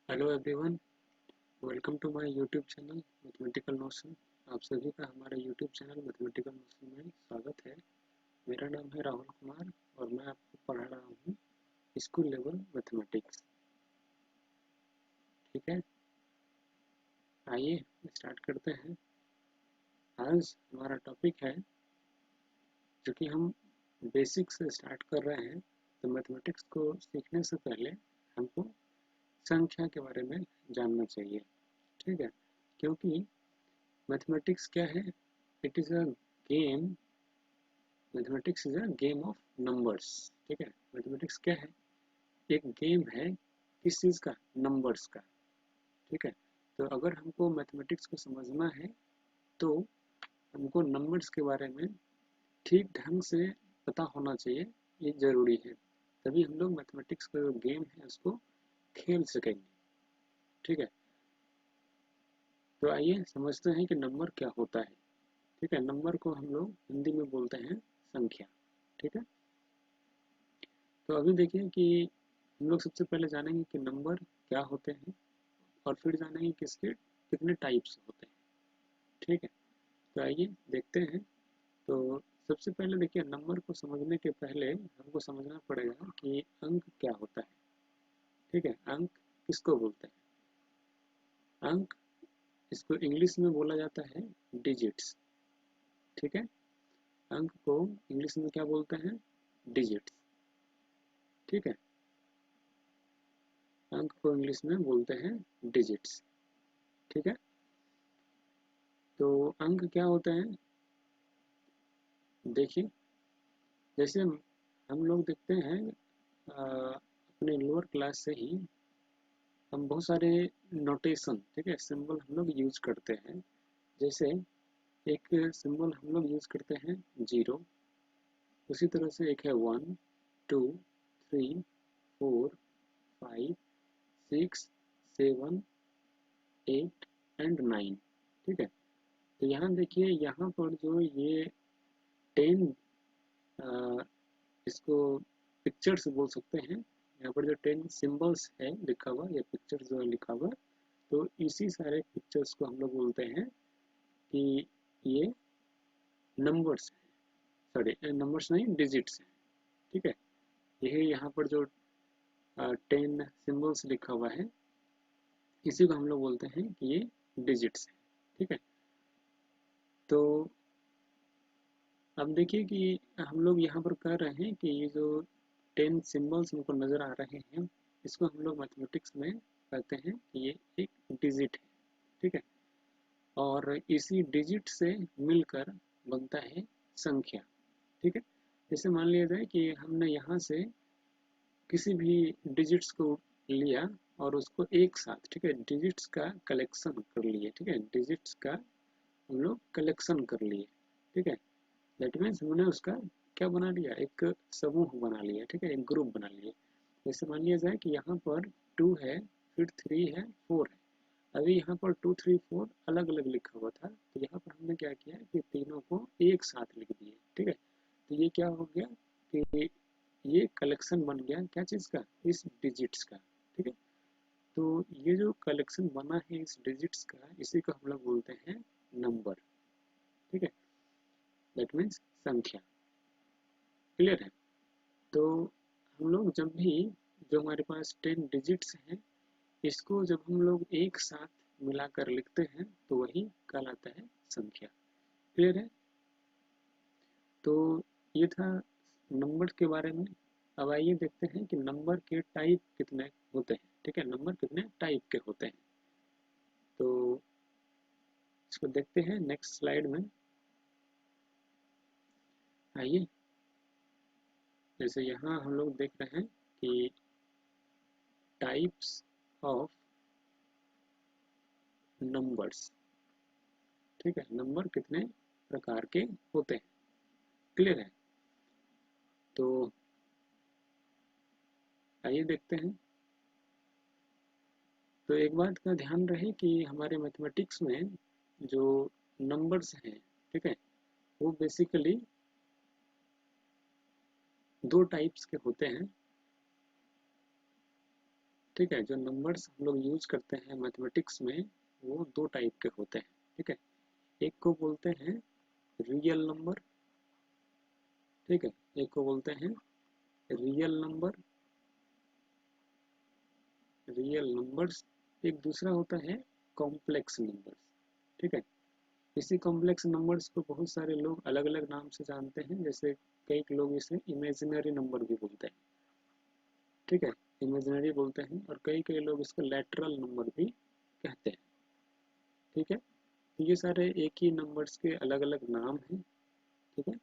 Hello everyone, welcome to my YouTube channel mathematical notion. आप सभी का हमारे यूट्यूब चैनल मैथमेटिकल नोशन में स्वागत है। मेरा नाम है राहुल कुमार और मैं आपको पढ़ा रहा हूँ स्कूल लेवल मैथमेटिक्स। ठीक है, आइए स्टार्ट करते हैं। आज हमारा टॉपिक है जो कि हम बेसिक से स्टार्ट कर रहे हैं। तो मैथमेटिक्स को सीखने से पहले हमको संख्या के बारे में जानना चाहिए। ठीक है, क्योंकि मैथमेटिक्स क्या है? It is a game. Mathematics is a game of numbers. ठीक है, मैथमेटिक्स क्या है? एक गेम है। किस चीज़ का? नंबर्स का। ठीक है, तो अगर हमको मैथमेटिक्स को समझना है तो हमको नंबर्स के बारे में ठीक ढंग से पता होना चाहिए। ये ज़रूरी है, तभी हम लोग मैथमेटिक्स का जो गेम है उसको खेल सकेंगे। ठीक है, तो आइए समझते हैं कि नंबर क्या होता है। ठीक है, नंबर को हम लोग हिंदी में बोलते हैं संख्या। ठीक है, तो अभी देखिए कि हम लोग सबसे पहले जानेंगे कि नंबर क्या होते हैं और फिर जानेंगे कि इसके कितने टाइप्स होते हैं। ठीक है, तो आइए देखते हैं। तो सबसे पहले देखिए, नंबर को समझने के पहले हमको समझना पड़ेगा कि अंक क्या होता है। ठीक है, अंक किसको बोलते हैं? अंक, इसको इंग्लिश में बोला जाता है डिजिट्स। ठीक है, अंक को इंग्लिश में क्या बोलते हैं? डिजिट्स। ठीक है, अंक को इंग्लिश में बोलते हैं डिजिट्स। ठीक है, तो अंक क्या होते हैं? देखिए, जैसे हम लोग देखते हैं अपने लोअर क्लास से ही हम बहुत सारे नोटेशन, ठीक है, सिंबल हम लोग यूज करते हैं। जैसे एक सिंबल हम लोग यूज करते हैं जीरो, उसी तरह से एक है one, two, three, four, five, six, seven, eight and nine. ठीक है, तो यहाँ देखिए, यहाँ पर जो ये 10, इसको पिक्चर्स बोल सकते हैं। यहाँ पर जो 10 सिंबल्स है लिखा हुआ या पिक्चर्स जो है लिखा हुआ, तो इसी सारे पिक्चर्स को हम लोग बोलते हैं कि ये नंबर्स हैं। सॉरी, नंबर्स नहीं, डिजिट्स हैं। ठीक है, यही यहाँ पर जो 10 सिंबल्स लिखा हुआ है, इसी को हम लोग बोलते हैं कि ये डिजिट्स हैं। ठीक है, तो अब देखिए कि हम लोग यहाँ पर कह रहे हैं कि ये जो 10 सिंबल्स हमको नज़र आ रहे हैं, इसको हम लोग मैथमेटिक्स में कहते हैं कि ये एक डिजिट है। ठीक है, और इसी डिजिट से मिलकर बनता है संख्या। ठीक है, जैसे मान लिया जाए कि हमने यहाँ से किसी भी डिजिट्स को लिया और उसको एक साथ, ठीक है, डिजिट्स का कलेक्शन कर लिए। ठीक है, डिजिट्स का हम लोग कलेक्शन कर लिए। ठीक है, दैट मीन्स हमने उसका क्या बना लिया? एक समूह बना लिया। ठीक है, एक ग्रुप बना लिया। जैसे मान लिया जाए कि यहाँ पर टू है, फिर थ्री है, फोर है। अभी यहाँ पर टू थ्री फोर अलग अलग लिखा हुआ था, तो यहाँ पर हमने क्या किया कि तीनों को एक साथ लिख दिए। ठीक है, तो ये क्या हो गया कि ये कलेक्शन बन गया क्या चीज़ का? इस डिजिट्स का। ठीक है, तो ये जो कलेक्शन बना है इस डिजिट्स का, इसी को हम लोग बोलते हैं नंबर। ठीक है, दैट मीन्स संख्या। क्लियर है? तो हम लोग जब भी, जो हमारे पास 10 डिजिट्स हैं, इसको जब हम लोग एक साथ मिलाकर लिखते हैं तो वही कहलाता है संख्या। क्लियर है? तो ये था नंबर के बारे में। अब आइए देखते हैं कि नंबर के टाइप कितने होते हैं। ठीक है, नंबर कितने टाइप के होते हैं, तो इसको देखते हैं नेक्स्ट स्लाइड में। आइए, जैसे यहाँ हम लोग देख रहे हैं कि टाइप्स ऑफ नंबर्स। ठीक है, नंबर कितने प्रकार के होते हैं। क्लियर है? तो आइए देखते हैं। तो एक बात का ध्यान रहे कि हमारे मैथमेटिक्स में जो नंबर्स हैं, ठीक है, वो बेसिकली दो टाइप्स के होते हैं। ठीक है। जो नंबर्स हम लोग यूज करते हैं मैथमेटिक्स में वो दो टाइप के होते हैं। ठीक है, एक को बोलते हैं रियल नंबर। ठीक है, एक को बोलते हैं रियल नंबर, रियल नंबर्स। एक दूसरा होता है कॉम्प्लेक्स नंबर्स। ठीक है, इसी कॉम्प्लेक्स नंबर्स को बहुत सारे लोग अलग अलग नाम से जानते हैं, जैसे कई लोग इसे इमेजिनरी नंबर भी बोलते हैं। ठीक है, इमेजिनरी बोलते हैं, और कई कई लोग इसको लैटरल नंबर भी कहते हैं। ठीक है, तो ये सारे एक ही नंबर्स के अलग अलग नाम हैं। ठीक है,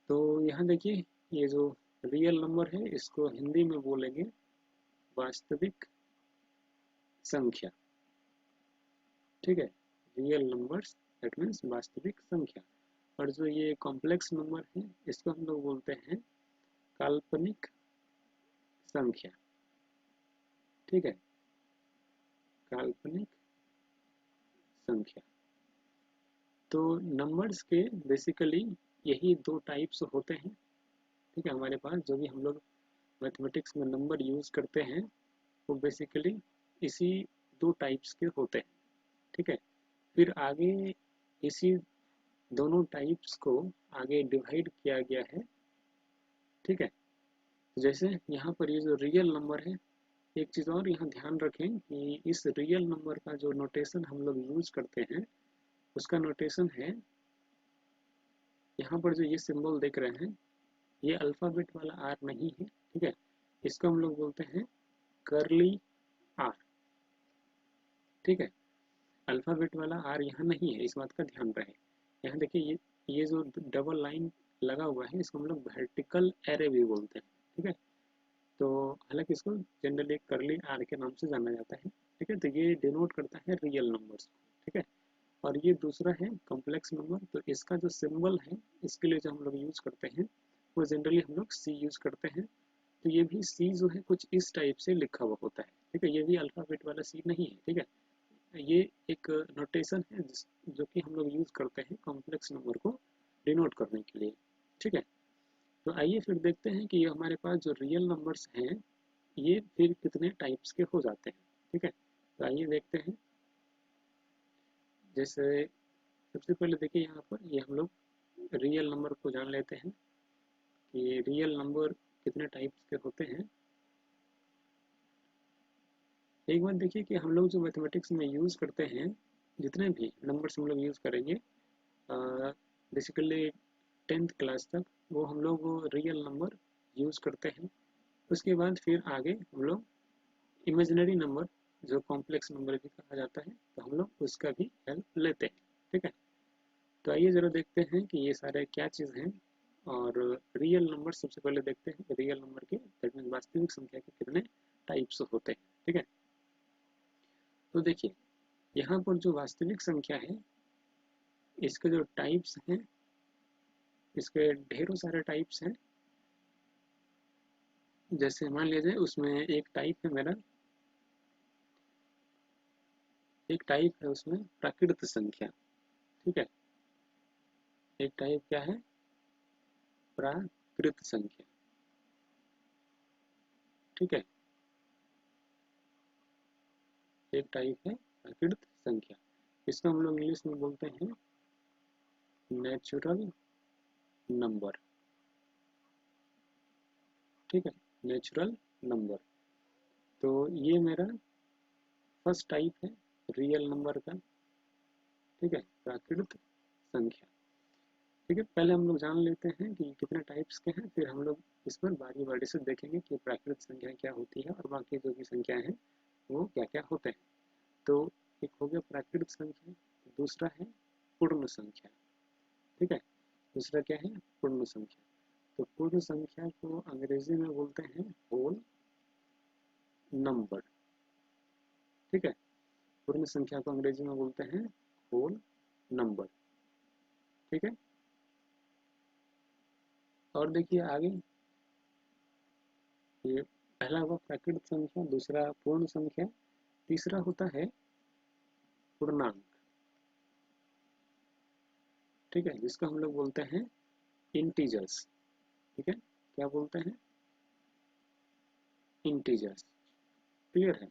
तो यहाँ देखिए, ये जो रियल नंबर है इसको हिंदी में बोलेंगे वास्तविक संख्या। ठीक है, रियल नंबर्स दैट मीन्स वास्तविक संख्या। और जो ये कॉम्प्लेक्स नंबर है इसको हम लोग बोलते हैं काल्पनिक संख्या। ठीक है, काल्पनिक संख्या। तो नंबर्स के बेसिकली यही दो टाइप्स होते हैं। ठीक है, हमारे पास जो भी हम लोग मैथमेटिक्स में नंबर यूज करते हैं वो बेसिकली इसी दो टाइप्स के होते हैं। ठीक है, फिर आगे इसी दोनों टाइप्स को आगे डिवाइड किया गया है। ठीक है, जैसे यहाँ पर ये जो रियल नंबर है, एक चीज़ और यहाँ ध्यान रखें कि इस रियल नंबर का जो नोटेशन हम लोग यूज करते हैं उसका नोटेशन है, यहाँ पर जो ये सिंबल देख रहे हैं ये अल्फ़ाबेट वाला आर नहीं है। ठीक है, इसको हम लोग बोलते हैं कर्ली आर। ठीक है, अल्फ़ाबेट वाला आर यहाँ नहीं है, इस बात का ध्यान रहे। यहाँ देखिए, ये जो डबल लाइन लगा हुआ है इसको हम लोग वर्टिकल एरे भी बोलते हैं। ठीक है, तो हालांकि इसको जनरली कर्ली आर के नाम से जाना जाता है। ठीक है, तो ये डिनोट करता है रियल नंबर्स को। ठीक है, और ये दूसरा है कॉम्प्लेक्स नंबर। तो इसका जो सिंबल है इसके लिए जो हम लोग यूज करते हैं वो जनरली हम लोग सी यूज करते हैं। तो ये भी सी जो है कुछ इस टाइप से लिखा हुआ होता है। ठीक है, ये भी अल्फाबेट वाला सी नहीं है। ठीक है, ये एक नोटेशन है जो कि हम लोग यूज करते हैं कॉम्प्लेक्स नंबर को डिनोट करने के लिए। ठीक है, तो आइए फिर देखते हैं कि ये हमारे पास जो रियल नंबर्स हैं ये फिर कितने टाइप्स के हो जाते हैं। ठीक है, तो आइए देखते हैं। जैसे सबसे पहले देखिए, यहाँ पर ये हम लोग रियल नंबर को जान लेते हैं कि रियल नंबर कितने टाइप्स के होते हैं। एक बात देखिए कि हम लोग जो मैथमेटिक्स में यूज़ करते हैं, जितने भी नंबर्स हम लोग यूज़ करेंगे बेसिकली 10th क्लास तक, वो हम लोग रियल नंबर यूज़ करते हैं। उसके बाद फिर आगे हम लोग इमेजिनरी नंबर, जो कॉम्प्लेक्स नंबर भी कहा जाता है, तो हम लोग उसका भी हेल्प लेते हैं। ठीक है, तो आइए ज़रा देखते हैं कि ये सारे क्या चीज़ हैं। और रियल नंबर सबसे पहले देखते हैं, रियल नंबर के दैट मीन वास्तविक संख्या के कितने टाइप्स होते हैं। ठीक है, तो देखिए यहाँ पर जो वास्तविक संख्या है इसके जो टाइप्स हैं, इसके ढेरों सारे टाइप्स हैं। जैसे मान लीजिए उसमें एक टाइप है मेरा, एक टाइप है उसमें प्राकृत संख्या। ठीक है, एक टाइप क्या है, प्राकृत संख्या। ठीक है, एक टाइप है प्राकृत संख्या। इसको हम लोग इंग्लिश में बोलते हैं नेचुरल नंबर। ठीक है, नेचुरल नंबर। तो ये मेरा फर्स्ट टाइप है रियल नंबर का। ठीक है, प्राकृत संख्या। ठीक है, पहले हम लोग जान लेते हैं कि कितने टाइप्स के हैं, फिर हम लोग इस पर बारी बारी से देखेंगे कि प्राकृत संख्या क्या होती है और बाकी जो भी संख्याएं हैं वो क्या क्या होते हैं। तो एक हो गया प्राकृत संख्या, दूसरा है पूर्ण संख्या। ठीक है, दूसरा क्या है, पूर्ण संख्या। तो पूर्ण संख्या को अंग्रेजी में बोलते हैं होल नंबर। ठीक है, पूर्ण संख्या को अंग्रेजी में बोलते हैं होल नंबर। ठीक है, और देखिए आगे, ये पहला हुआ प्राकृत संख्या, दूसरा पूर्ण संख्या, तीसरा होता है पूर्णांक। ठीक है, जिसको हम लोग बोलते हैं इंटीजर्स। ठीक है, क्या बोलते हैं, इंटीजर्स। क्लियर है।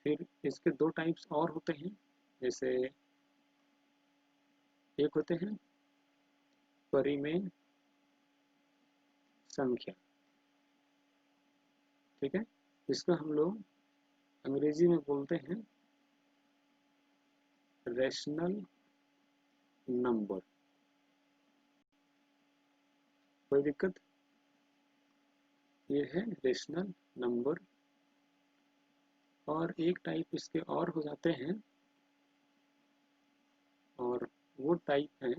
फिर इसके दो टाइप्स और होते हैं, जैसे एक होते हैं परिमेय संख्या, ठीक है, इसको हम लोग अंग्रेजी में बोलते हैं रेशनल नंबर। कोई दिक्कत? ये है रेशनल नंबर। और एक टाइप इसके और हो जाते हैं, और वो टाइप है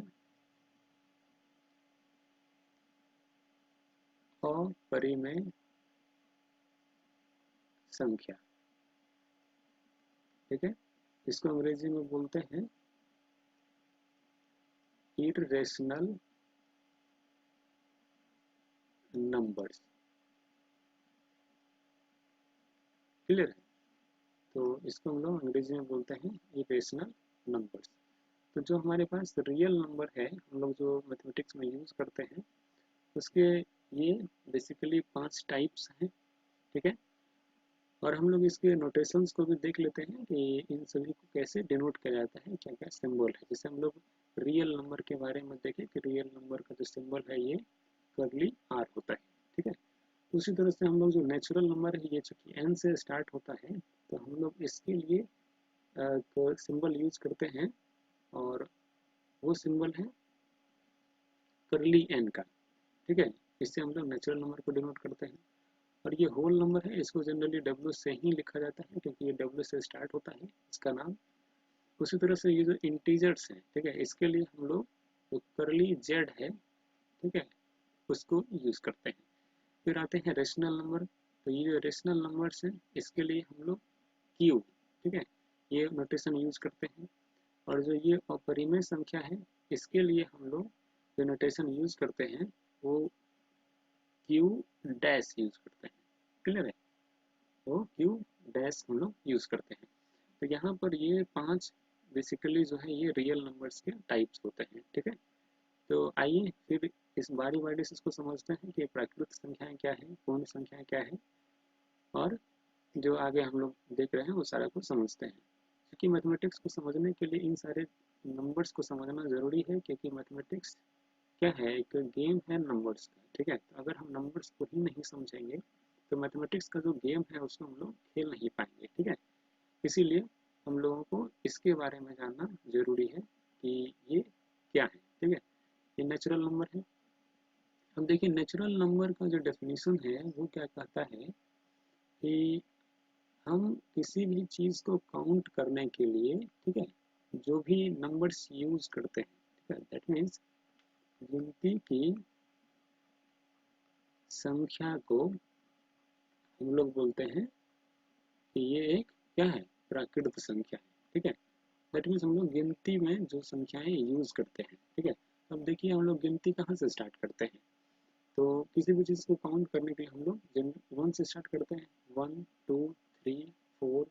अपरिमेय संख्या, ठीक है, इसको अंग्रेजी में बोलते हैं इररेशनल नंबर्स। क्लियर है? तो इसको हम लोग अंग्रेजी में बोलते हैं इरेशनल नंबर्स। तो जो हमारे पास रियल नंबर है, हम लोग जो मैथमेटिक्स में यूज़ करते हैं, उसके ये बेसिकली 5 टाइप्स हैं, ठीक है। और हम लोग इसके नोटेशंस को भी देख लेते हैं कि इन सभी को कैसे डिनोट किया जाता है, क्या क्या सिंबल है। जैसे हम लोग रियल नंबर के बारे में देखें कि रियल नंबर का जो सिंबल है ये कर्ली आर होता है, ठीक है। उसी तरह से हम लोग जो नेचुरल नंबर है, ये चूंकि एन से स्टार्ट होता है, तो हम लोग इसके लिए सिंबल यूज करते हैं, और वो सिंबल है कर्ली एन का, ठीक है। इससे हम लोग नेचुरल नंबर को डिनोट करते हैं। और ये होल नंबर है, इसको जनरली डब्ल्यू से ही लिखा जाता है, क्योंकि ये डब्ल्यू से स्टार्ट होता है इसका नाम। उसी तरह से ये जो इंटीजर्स हैं, ठीक है, इसके लिए हम लोग जो करली जेड है, ठीक है, उसको यूज करते हैं। फिर आते हैं रेशनल नंबर। तो ये जो रेशनल नंबर्स हैं, इसके लिए हम लोग क्यू, ठीक है, ये नोटेशन यूज करते हैं। और जो ये अपरिमेय संख्या है, इसके लिए हम लोग जो नोटेशन यूज करते हैं वो क्यू डैश यूज करते हैं। क्लियर है? वो क्यू डैश हम लोग यूज करते हैं। तो यहाँ पर ये 5 बेसिकली जो है ये रियल नंबर्स के टाइप्स होते हैं, ठीक है। तो आइए फिर इस बारी बारी से इसको समझते हैं कि प्राकृतिक संख्याएं क्या है, पूर्ण संख्याएं क्या है, और जो आगे हम लोग देख रहे हैं वो सारा को समझते हैं। क्योंकि मैथमेटिक्स को समझने के लिए इन सारे नंबर्स को समझना ज़रूरी है, क्योंकि मैथमेटिक्स क्या है, एक गेम है नंबर्स का, ठीक है। तो अगर हम नंबर्स को ही नहीं समझेंगे तो मैथमेटिक्स का जो गेम है उसको हम लोग खेल नहीं पाएंगे, ठीक है। इसीलिए हम लोगों को इसके बारे में जानना जरूरी है कि ये क्या है, ठीक है। ये नेचुरल नंबर है। अब देखिए नेचुरल नंबर का जो डेफिनेशन है वो क्या कहता है कि हम किसी भी चीज़ को काउंट करने के लिए, ठीक है, जो भी नंबर्स यूज करते हैं, ठीक है, दैट मीन्स गिनती की संख्या को हम लोग बोलते हैं कि ये एक क्या है, प्राकृत संख्या है, ठीक है। दैट मीन्स हम लोग गिनती में जो संख्याएं यूज करते हैं, ठीक है। अब देखिए हम लोग गिनती कहाँ से स्टार्ट करते हैं, तो किसी भी चीज़ को काउंट करने के लिए हम लोग 1 से स्टार्ट करते हैं, 1 2 3 4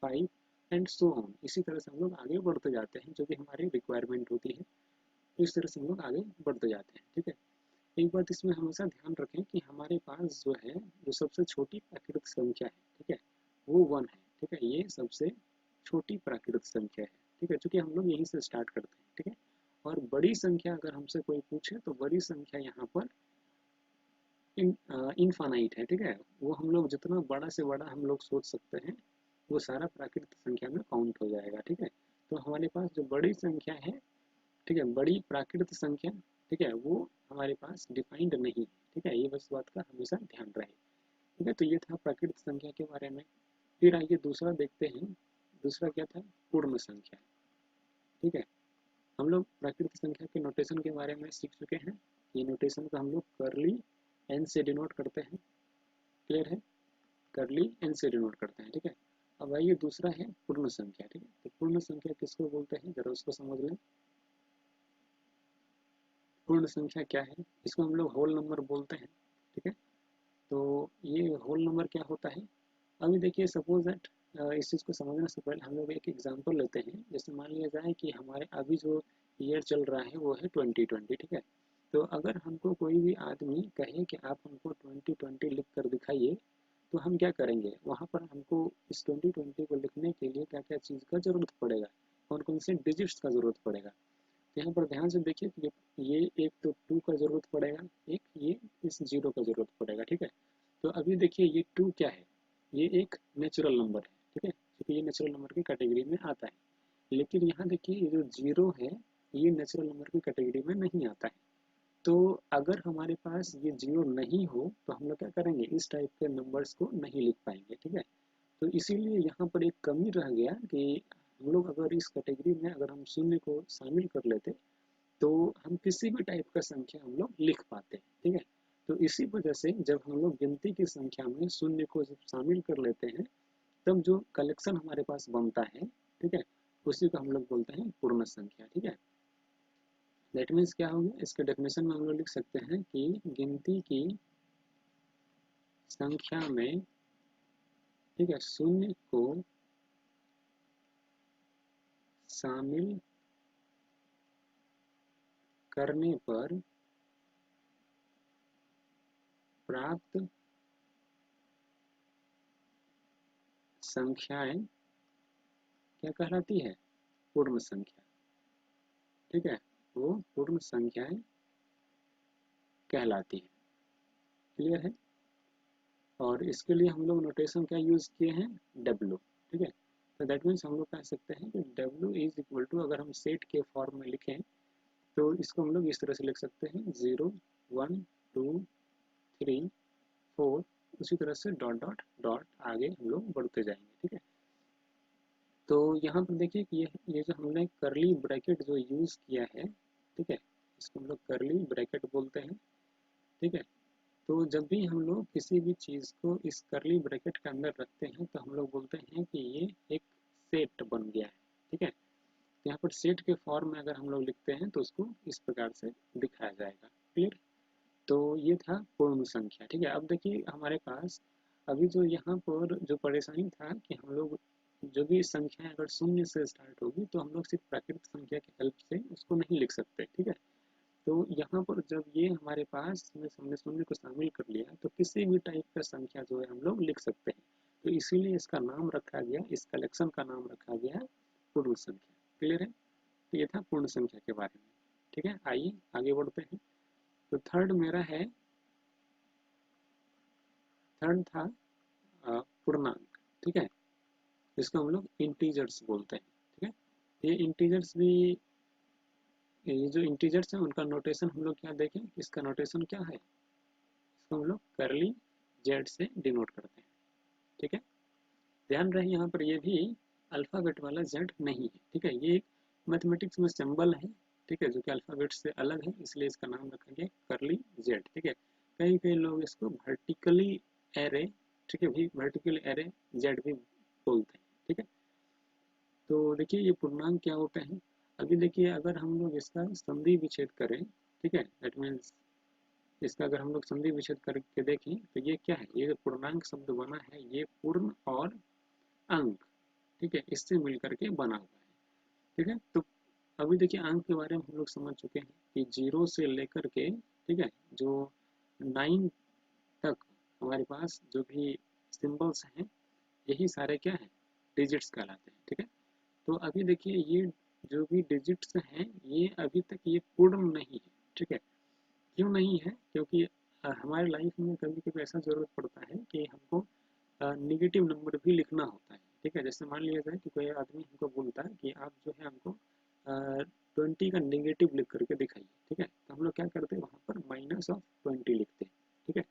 5 एंड सो ऑन। इसी तरह से हम लोग आगे बढ़ते जाते हैं, जो भी हमारी रिक्वायरमेंट होती है, तो इस तरह से हम लोग आगे बढ़ते जाते हैं, ठीक है। एक बात इसमें हमेशा ध्यान रखें कि हमारे पास जो है जो सबसे छोटी प्राकृतिक संख्या है, ठीक है, वो 1 है, ठीक है। ये सबसे छोटी प्राकृतिक संख्या है, ठीक है, चूंकि हम लोग यहीं से स्टार्ट करते हैं, ठीक है। और बड़ी संख्या अगर हमसे कोई पूछे तो बड़ी संख्या यहाँ पर इनफानाइट है, ठीक है। वो हम लोग जितना बड़ा से बड़ा हम लोग सोच सकते हैं वो सारा प्राकृतिक संख्या में काउंट हो जाएगा, ठीक है। तो हमारे पास जो बड़ी संख्या है, ठीक है, बड़ी प्राकृतिक संख्या, ठीक है, वो हमारे पास डिफाइंड नहीं है, ठीक है। ये बस बात का हमेशा ध्यान रहे, ठीक है। तो ये था प्राकृतिक संख्या के बारे में। फिर आइए दूसरा देखते हैं। दूसरा क्या था? पूर्ण संख्या, ठीक है। हम लोग प्राकृतिक संख्या के नोटेशन के बारे में सीख चुके हैं। ये नोटेशन को हम लोग करली एन से डिनोट करते हैं। क्लियर है? करली एन से डिनोट करते हैं, ठीक है। अब आइए दूसरा है पूर्ण संख्या, ठीक है। तो पूर्ण संख्या किसको बोलते हैं, जरा उसको समझ लें। पूर्ण संख्या क्या है? इसको हम लोग होल नंबर बोलते हैं, ठीक है। तो ये होल नंबर क्या होता है? अभी देखिए सपोज दैट इस चीज़ को समझने से पहले हम लोग एक एग्जांपल लेते हैं। जैसे मान लिया जाए कि हमारे अभी जो ईयर चल रहा है वो है 2020, ठीक है। तो अगर हमको कोई भी आदमी कहे कि आप हमको 2020 लिख कर दिखाइए, तो हम क्या करेंगे, वहाँ पर हमको इस 2020 को लिखने के लिए क्या क्या चीज़ का ज़रूरत पड़ेगा, कौन कौन से डिजिट्स का ज़रूरत पड़ेगा। तो यहाँ पर ध्यान से देखिए कि ये एक तो 2 का ज़रूरत पड़ेगा, एक ये इस 0 का ज़रूरत पड़ेगा, ठीक है। तो अभी देखिए ये 2 क्या है, ये एक नेचुरल नंबर है, ठीक है, क्योंकि ये नेचुरल नंबर की कैटेगरी में आता है। लेकिन यहाँ देखिए ये जो 0 है, ये नेचुरल नंबर की कैटेगरी में नहीं आता है। तो अगर हमारे पास ये 0 नहीं हो तो हम लोग क्या करेंगे, इस टाइप के नंबर्स को नहीं लिख पाएंगे, ठीक है। तो इसीलिए यहाँ पर एक कमी रह गया कि हम लोग अगर इस कैटेगरी में अगर हम शून्य को शामिल कर लेते तो हम किसी भी टाइप का संख्या हम लोग लिख पाते हैं, ठीक है। तो इसी वजह से जब हम लोग गिनती की संख्या में शून्य को जब शामिल कर लेते हैं, तब जो कलेक्शन हमारे पास बनता है, ठीक है, उसी को हम लोग बोलते हैं पूर्ण संख्या, ठीक है। दैट मीन्स क्या हो गया, इसके डेफिनेशन में हम लोग लिख सकते हैं कि गिनती की संख्या में, ठीक है, शून्य को शामिल करने पर प्राप्त संख्याएं क्या कहलाती है, पूर्ण संख्या, ठीक है, वो पूर्ण संख्याएं कहलाती है। क्लियर है। और इसके लिए हम लोग नोटेशन क्या यूज़ किए हैं, डब्ल्यू, ठीक है। तो दैट मीन्स हम लोग कह सकते हैं कि डब्ल्यू इज इक्वल टू, अगर हम सेट के फॉर्म में लिखें तो इसको हम लोग इस तरह से लिख सकते हैं, 0 1 2 3 4, उसी तरह से डॉट डॉट डॉट आगे हम लोग बढ़ते जाएंगे, ठीक है। तो यहाँ पर देखिए कि ये जो हमने करली ब्रैकेट जो यूज़ किया है, ठीक है, इसको हम लोग करली ब्रैकेट बोलते हैं, ठीक है। तो जब भी हम लोग किसी भी चीज़ को इस करली ब्रैकेट के अंदर रखते हैं तो हम लोग बोलते हैं कि ये एक सेट बन गया है, ठीक है। तो यहाँ पर सेट के फॉर्म में अगर हम लोग लिखते हैं तो उसको इस प्रकार से दिखाया जाएगा। क्लियर। तो ये था पूर्ण संख्या, ठीक है। अब देखिए हमारे पास अभी जो यहाँ पर जो परेशानी था कि हम लोग जो भी संख्या अगर शून्य से स्टार्ट होगी तो हम लोग सिर्फ प्राकृतिक संख्या की हेल्प से उसको नहीं लिख सकते, ठीक है। तो यहाँ पर जब ये हमारे पास हमने शून्य को शामिल कर लिया तो किसी भी टाइप का संख्या जो है हम लोग लिख सकते हैं। तो इसीलिए इसका नाम रखा गया, इस कलेक्शन का नाम रखा गया पूर्ण संख्या। क्लियर है। तो ये था पूर्ण संख्या के बारे में, ठीक है। आइए आगे बढ़ते हैं। तो थर्ड मेरा है, थर्ड था पूर्णांक, ठीक है, जिसको हम लोग इंटीजर्स बोलते हैं, ठीक है। ये इंटीजर्स भी, ये जो इंटीजर्स हैं उनका नोटेशन हम लोग क्या देखें, इसका नोटेशन क्या है, इसको हम लोग करली जेड से डिनोट करते हैं, ठीक है। ध्यान रहे यहाँ पर ये भी अल्फ़ाबेट वाला जेड नहीं है, ठीक है। ये एक मैथमेटिक्स में सिंबल है, ठीक है, जो कि अल्फ़ाबेट से अलग है, इसलिए इसका नाम रखा गया करली जेड, ठीक है। कई कई लोग इसको वर्टिकली एरे, ठीक है, भी वर्टिकल एरे जेड भी बोलते हैं, ठीक है। तो देखिए ये पूर्णांक क्या होते हैं। अभी देखिए अगर हम लोग इसका संधि विच्छेद करें, ठीक है, दैट मीन्स इसका अगर हम लोग संधि विच्छेद करके देखें तो ये क्या है, ये जो पूर्णांक शब्द बना है ये पूर्ण और अंक, ठीक है, इससे मिल करके बना हुआ है, ठीक है। तो अभी देखिए अंक के बारे में हम लोग समझ चुके हैं कि 0 से लेकर के, ठीक है, जो 9 तक हमारे पास जो भी सिंबल्स हैं यही सारे क्या हैं, डिजिट्स कहलाते हैं, ठीक है। तो अभी देखिए ये जो भी डिजिट्स हैं ये अभी तक ये पूर्ण नहीं है, ठीक है। क्यों नहीं है, क्योंकि हमारे लाइफ में कभी कभी ऐसा ज़रूरत पड़ता है कि हमको निगेटिव नंबर भी लिखना होता है, ठीक है। जैसे मान लिया जाए कि कोई आदमी हमको बोलता है कि आप जो है हमको 20 का नेगेटिव लिख करके दिखाइए, ठीक है। तो हम लोग क्या करते हैं, वहाँ पर -20 लिखते हैं, ठीक है।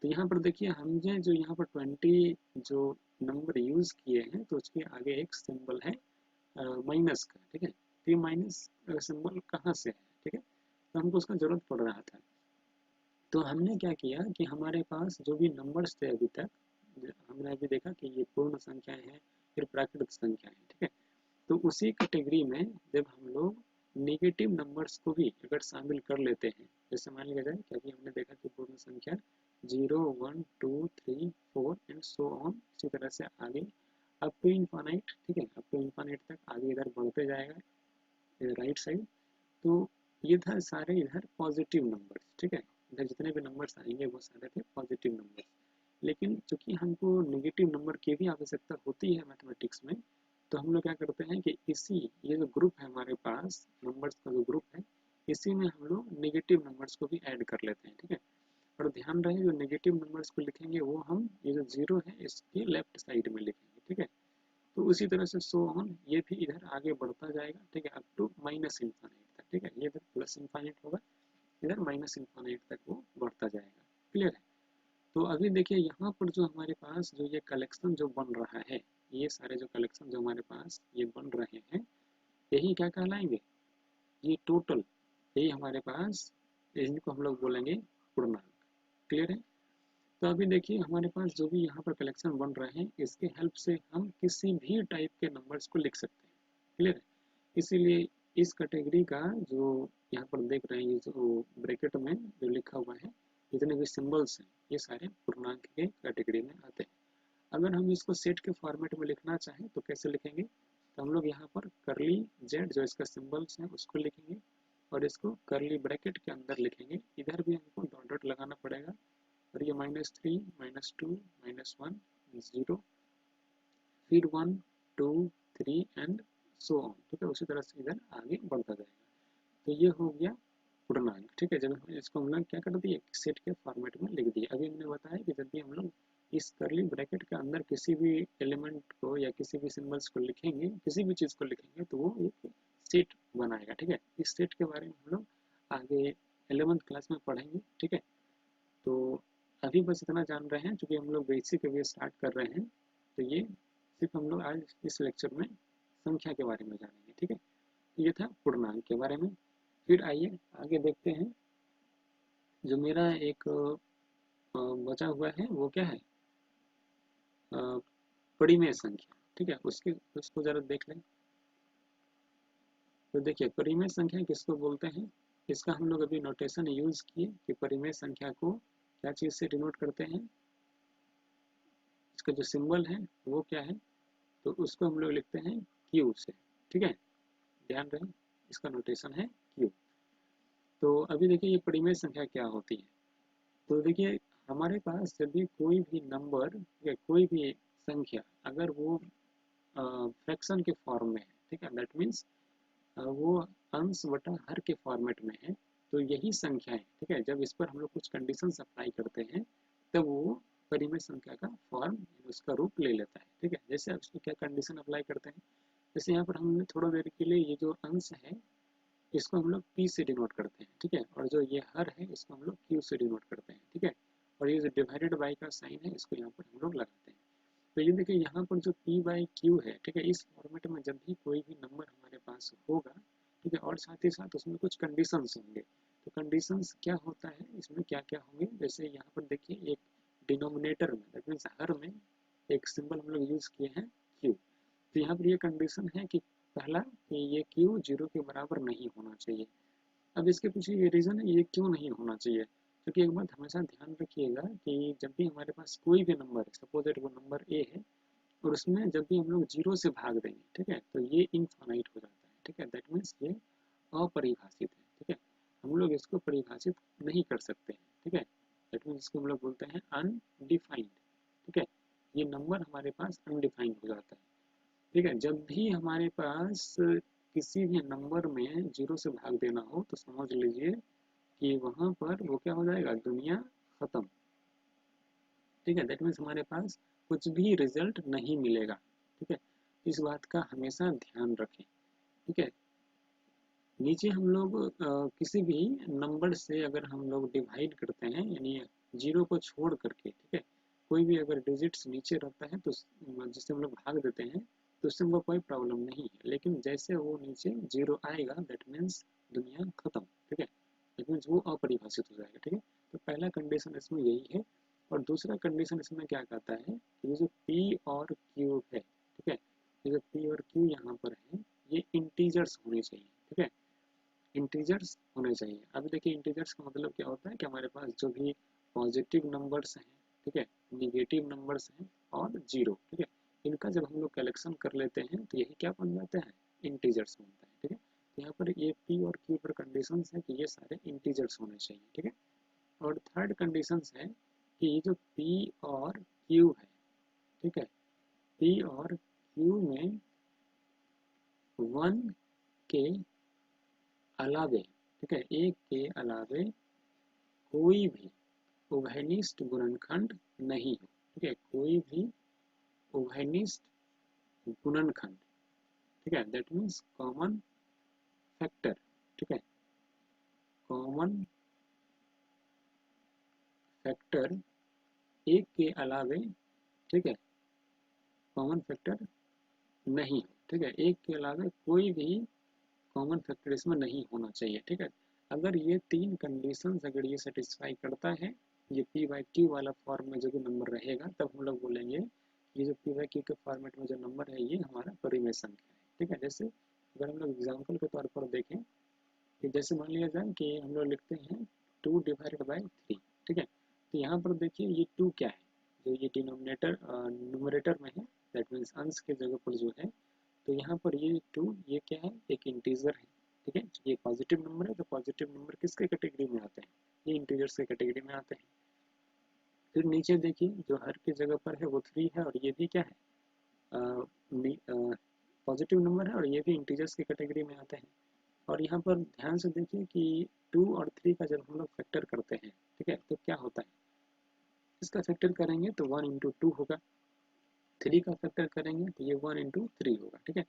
तो यहाँ पर देखिए हमने जो यहाँ पर 20 जो नंबर यूज़ किए हैं तो उसके आगे एक सिंबल है माइनस का, ठीक है। तो ये माइनस सिंबल कहाँ से है, ठीक है, तो हमको उसका ज़रूरत पड़ रहा था। तो हमने क्या किया कि हमारे पास जो भी नंबर्स थे अभी तक, हमने अभी देखा कि ये पूर्ण संख्याएं हैं, फिर प्राकृतिक संख्याएं हैं, ठीक है। तो उसी कैटेगरी में जब हम लोग नेगेटिव नंबर्स को भी अगर शामिल कर लेते हैं, जैसे मान लिया जाए कि अभी हमने देखा कि पूर्ण संख्या 0 1 2 3 4 एंड सो ऑन, इसी तरह से आगे अप टू इन्फानाइट, ठीक है, अप टू इन्फानाइट तक आगे इधर बढ़ते जाएगा राइट साइड। तो ये था सारे इधर पॉजिटिव नंबर्स, ठीक है। इधर जितने भी नंबर्स आएंगे वो सारे थे पॉजिटिव नंबर्स। लेकिन चूंकि हमको नेगेटिव नंबर की भी आवश्यकता होती है मैथमेटिक्स में, तो हम लोग क्या करते हैं कि इसी ये जो ग्रुप है हमारे पास नंबर्स का जो ग्रुप है, इसी में हम लोग नेगेटिव नंबर्स को भी ऐड कर लेते हैं, ठीक है। और ध्यान रहे जो नेगेटिव नंबर्स को लिखेंगे वो हम ये जो जीरो है इसके लेफ्ट साइड में लिखेंगे, ठीक है। तो उसी तरह से सो ऑन ये भी इधर आगे बढ़ता जाएगा, ठीक है, अप टू माइनस इन्फाइनाइट तक, ठीक है। ये इधर प्लस इन्फाइनाइट होगा, इधर माइनस इन्फाइनाइट तक वो बढ़ता जाएगा। क्लियर है। तो अभी देखिए यहाँ पर जो हमारे पास जो ये कलेक्शन जो बन रहा है, ये सारे जो कलेक्शन जो हमारे पास ये बन रहे हैं, यही क्या कहलाएंगे, ये टोटल, यही हमारे पास, इनको हम लोग बोलेंगे पूर्णांक। क्लियर है। तो अभी देखिए हमारे पास जो भी यहाँ पर कलेक्शन बन रहे हैं, इसके हेल्प से हम किसी भी टाइप के नंबर्स को लिख सकते हैं। क्लियर है। इसीलिए इस कैटेगरी का जो यहाँ पर देख रहे हैं, ये जो ब्रैकेट में जो लिखा हुआ है, जितने भी सिंबल्स हैं ये सारे पूर्णांक के कैटेगरी में आते हैं। अगर हम इसको सेट के फॉर्मेट में लिखना चाहें तो कैसे लिखेंगे, तो हम लोग यहाँ पर करली जेड जो इसका सिंबल्स है उसको लिखेंगे, और इसको करली ब्रैकेट के अंदर लिखेंगे। इधर भी हमको डॉट डॉट लगाना पड़ेगा, और ये -3 -2 -1 0, फिर 1 2 3 एंड सो ऑन, ठीक है। उसी तरह से इधर आगे बढ़ता जाएगा। तो ये हो गया पूर्णांक, ठीक है। जब हम इसको हम लोग क्या कर दिए, सेट के फॉर्मेट में लिख दिए। अभी हमने बताया कि जब भी हम लोग इस करली ब्रैकेट के अंदर किसी भी एलिमेंट को या किसी भी सिंबल्स को लिखेंगे, किसी भी चीज़ को लिखेंगे, तो वो एक सेट बनाएगा, ठीक है। इस सेट के बारे में हम लोग आगे 11th क्लास में पढ़ेंगे, ठीक है। तो अभी बस इतना जान रहे हैं, क्योंकि हम लोग बेसिक अभी स्टार्ट कर रहे हैं, तो ये सिर्फ हम लोग आज इस लेक्चर में संख्या के बारे में जानेंगे, ठीक है। ये था पूर्णांक के बारे में। फिर आइए आगे देखते हैं। जो मेरा एक बचा हुआ है वो क्या है, परिमेय संख्या, ठीक है। उसके उसको जरा देख लें। तो देखिए परिमेय संख्या किसको बोलते हैं, इसका हम लोग अभी नोटेशन यूज किए कि परिमेय संख्या को क्या चीज़ से डिनोट करते हैं। इसका जो सिंबल है वो क्या है, तो उसको हम लोग लिखते हैं क्यू से, ठीक है। ध्यान रहे इसका नोटेशन है क्यू। तो अभी देखिए ये परिमेय संख्या क्या होती है। तो देखिए हमारे पास जब भी कोई भी नंबर या कोई भी संख्या अगर वो फ्रैक्शन के फॉर्म में है, ठीक है, दैट मीन्स वो अंश बटा हर के फॉर्मेट में है, तो यही संख्या है, ठीक है। जब इस पर हम लोग कुछ कंडीशन अप्लाई करते हैं तब वो परिमेय संख्या का फॉर्म उसका रूप ले लेता है, ठीक है। जैसे आप उसमें क्या कंडीशन अप्लाई करते हैं, जैसे यहाँ पर हमने थोड़ा देर के लिए ये जो अंश है इसको हम लोग p से डिनोट करते हैं, ठीक है। और जो ये हर है इसको हम लोग q से डिनोट करते हैं, ठीक है। और ये जो डिवाइडेड बाई का साइन है इसको यहाँ पर हम लोग लगाते हैं। तो ये देखिए यहाँ पर जो p बाई क्यू है, ठीक है, इस फॉर्मेट में जब भी कोई भी नंबर हमारे पास होगा, ठीक है, और साथ ही साथ उसमें कुछ कंडीशंस होंगे। तो कंडीशंस क्या होता है, इसमें क्या क्या होंगे, जैसे यहाँ पर देखिए एक डिनोमिनेटर में, दैट मीन्स हर में एक सिंबल हम लोग यूज किए हैं q। तो यहाँ पर ये कंडीशन है कि पहला कि ये q जीरो के बराबर नहीं होना चाहिए। अब इसके पीछे ये रीज़न है ये क्यों नहीं होना चाहिए, क्योंकि एक बात हमेशा ध्यान रखिएगा कि जब भी हमारे पास कोई भी नंबर है, सपोज दैट वो नंबर ए है, और उसमें जब भी हम लोग जीरो से भाग देंगे, ठीक है, तो ये इनफाइनाइट हो जाता है, ठीक है। दैट मीन्स ये अपरिभाषित है, ठीक है। हम लोग इसको परिभाषित नहीं कर सकते हैं, ठीक है। दैट मीन्स इसको हम लोग बोलते हैं अनडिफाइंड, ठीक है। ये नंबर हमारे पास अनडिफाइंड हो जाता है, ठीक है। जब भी हमारे पास किसी भी नंबर में जीरो से भाग देना हो तो समझ लीजिए कि वहां पर वो क्या हो जाएगा, दुनिया खत्म, ठीक है। दैट मीन्स हमारे पास कुछ भी रिजल्ट नहीं मिलेगा, ठीक है। इस बात का हमेशा ध्यान रखें, ठीक है। नीचे हम लोग किसी भी नंबर से अगर हम लोग डिवाइड करते हैं, यानी जीरो को छोड़ करके, ठीक है, कोई भी अगर डिजिट्स नीचे रहता है तो जिससे हम लोग भाग देते हैं तो उससे हमको कोई प्रॉब्लम नहीं है। लेकिन जैसे वो नीचे जीरो आएगा दैट मीन्स दुनिया खत्म, ठीक है। दैट मीन्स वो अपरिभाषित हो जाएगा, ठीक है। तो पहला कंडीशन इसमें यही है। और दूसरा कंडीशन इसमें क्या कहता है कि ये जो पी और क्यू है, ठीक है, ये जो पी और क्यू यहाँ पर है ये इंटीजर्स होने चाहिए, ठीक है। इंटीजर्स होने चाहिए। अभी देखिए इंटीजर्स का मतलब क्या होता है कि हमारे पास जो भी पॉजिटिव नंबर्स हैं, ठीक है, निगेटिव नंबर्स हैं और जीरो, ठीक है, इनका जब हम लोग कलेक्शन कर लेते हैं तो यही क्या बन जाता है, इंटीजर्स बनता है, ठीक है। यहाँ पर ये पी और क्यू पर कंडीशन है कि ये सारे इंटीजर्स होने चाहिए, ठीक है। और थर्ड कंडीशन है कि ये जो पी और क्यू है, ठीक है, पी और क्यू में 1 के अलावे, ठीक है, एक के अलावे कोई भी उभयनिष्ठ गुणनखंड नहीं हो, ठीक है, कोई भी उभयनिष्ठ गुणनखंड, ठीक है, दैट मीन्स कॉमन फैक्टर, ठीक है, कॉमन फैक्टर एक के अलावे, ठीक है, कॉमन फैक्टर नहीं हो, ठीक है, एक के अलावे कोई भी कॉमन फैक्टर इसमें नहीं होना चाहिए, ठीक है। अगर ये तीन कंडीशंस अगर ये सेटिस्फाई करता है, ये पी बाई क्यू वाला फॉर्म में जो भी नंबर रहेगा, तब हम लोग बोलेंगे ये जो पी बाई क्यू के फॉर्मेट में जो नंबर है ये हमारा परिमेय संख्या है, ठीक है। जैसे अगर हम लोग एग्जाम्पल के तौर पर देखें कि जैसे मान लिया जाए कि हम लोग लिखते हैं 2 डिवाइडेड बाई 3, ठीक है। तो यहाँ पर देखिए ये 2 क्या है, जो ये डिनोमिनेटर न्यूमरेटर में है, दैट मीन्स अंश के जगह पर जो है, तो यहाँ पर ये 2 ये क्या है, एक इंटीजर है, ठीक है। ये पॉजिटिव नंबर है, तो पॉजिटिव नंबर किसके कैटेगरी में आते हैं, ये इंटीजर्स के कैटेगरी में आते हैं। फिर नीचे देखिए जो हर की जगह पर है वो 3 है, और ये भी क्या है, पॉजिटिव नंबर है, और ये भी इंटीजर्स की कैटेगरी में आते हैं। और यहाँ पर ध्यान से देखिए कि 2 और 3 का जब हम लोग फैक्टर करते हैं, ठीक है, तो क्या होता है, इसका फैक्टर करेंगे तो 1 इंटू 2 होगा, 3 का फैक्टर करेंगे तो ये 1 इंटू 3 होगा, ठीक है।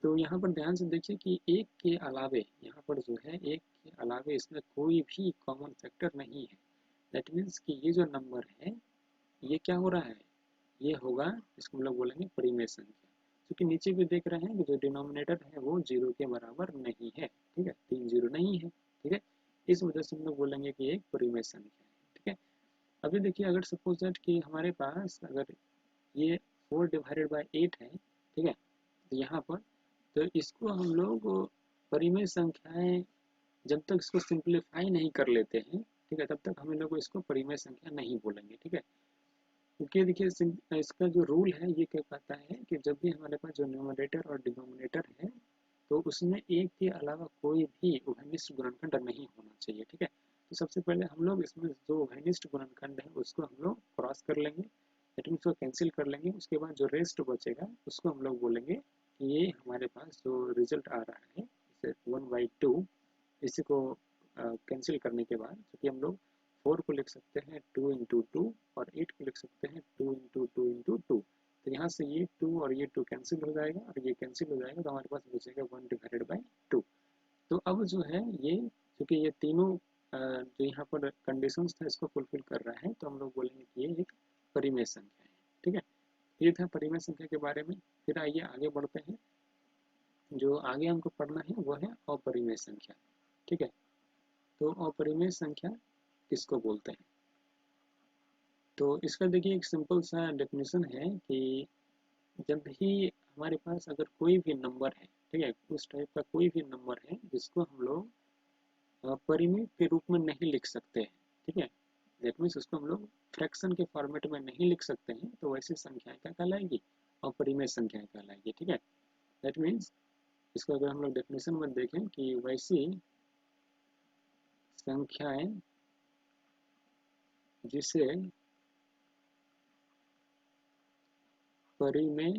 तो यहाँ पर ध्यान से देखिए कि एक के अलावे यहाँ पर जो है, एक के अलावे इसमें कोई भी कॉमन फैक्टर नहीं है, दैट मीन्स कि ये जो नंबर है ये क्या हो रहा है, ये होगा, इसको हम लोग बोलेंगे परिमेय संख्या, क्योंकि नीचे भी देख रहे हैं कि जो डिनोमिनेटर है वो 0 के बराबर नहीं है, ठीक है, 3 0 नहीं है, ठीक है। इस वजह से हम लोग बोलेंगे कि एक परिमेय संख्या है, ठीक है। अभी देखिए अगर सपोज दैट कि हमारे पास अगर ये 4 डिवाइडेड बाई 8 है, ठीक है, तो यहाँ पर तो इसको हम लोग परिमेय संख्याएं जब तक इसको सिंप्लीफाई नहीं कर लेते हैं, ठीक है, तब तक हम लोग इसको परिमेय संख्या नहीं बोलेंगे, ठीक है। क्योंकि देखिए इसका जो रूल है ये क्या कहता है कि जब भी हमारे पास जो न्यूमरेटर और डिनोमिनेटर है, तो उसमें एक के अलावा कोई भी उभयनिष्ठ गुणनखंड नहीं होना चाहिए, ठीक है। तो सबसे पहले हम लोग इसमें जो उभयनिष्ठ गुणनखंड है उसको हम लोग क्रॉस कर लेंगे, दैट मीन्स उसको कैंसिल कर लेंगे, उसके बाद जो रेस्ट बचेगा उसको हम लोग बोलेंगे कि ये हमारे पास जो रिजल्ट आ रहा है, जैसे 1/2, इसी को कैंसिल करने के बाद क्योंकि हम लोग 4 को लिख सकते हैं 2 इंटू 2, और 8 को लिख सकते हैं 2 इंटू 2 इंटू 2, तो यहाँ से ये 2 और ये 2 कैंसिल हो जाएगा, और ये कैंसिल हो जाएगा, तो हमारे पास बचेगा 1 डिवाइडेड बाई 2। तो अब जो है ये क्योंकि ये तीनों जो यहाँ पर कंडीशंस था इसको फुलफिल कर रहा है, तो हम लोग बोलेंगे कि ये एक परिमेय संख्या है, ठीक है। ये था परिमेय संख्या के बारे में। फिर आइए आगे बढ़ते हैं, जो आगे हमको पढ़ना है वो है अपरिमेय संख्या, ठीक है। तो अपरिमेय संख्या किसको बोलते हैं, तो इसका देखिए एक सिंपल सा डेफिनेशन है कि जब भी हमारे पास अगर कोई भी नंबर है, ठीक है, उस टाइप का कोई भी नंबर है जिसको हम लोग परिमेय के रूप में नहीं लिख सकते हैं, ठीक है, दैट मीन्स उसको हम लोग फ्रैक्शन के फॉर्मेट में नहीं लिख सकते हैं, तो वैसी संख्याएं क्या कहलाएगी, अपरिमेय संख्याएं कहलाएगी, ठीक है। दैट मीन्स इसको अगर हम लोग डेफिनेशन में देखें कि वैसी संख्याएं जिसे परिमेय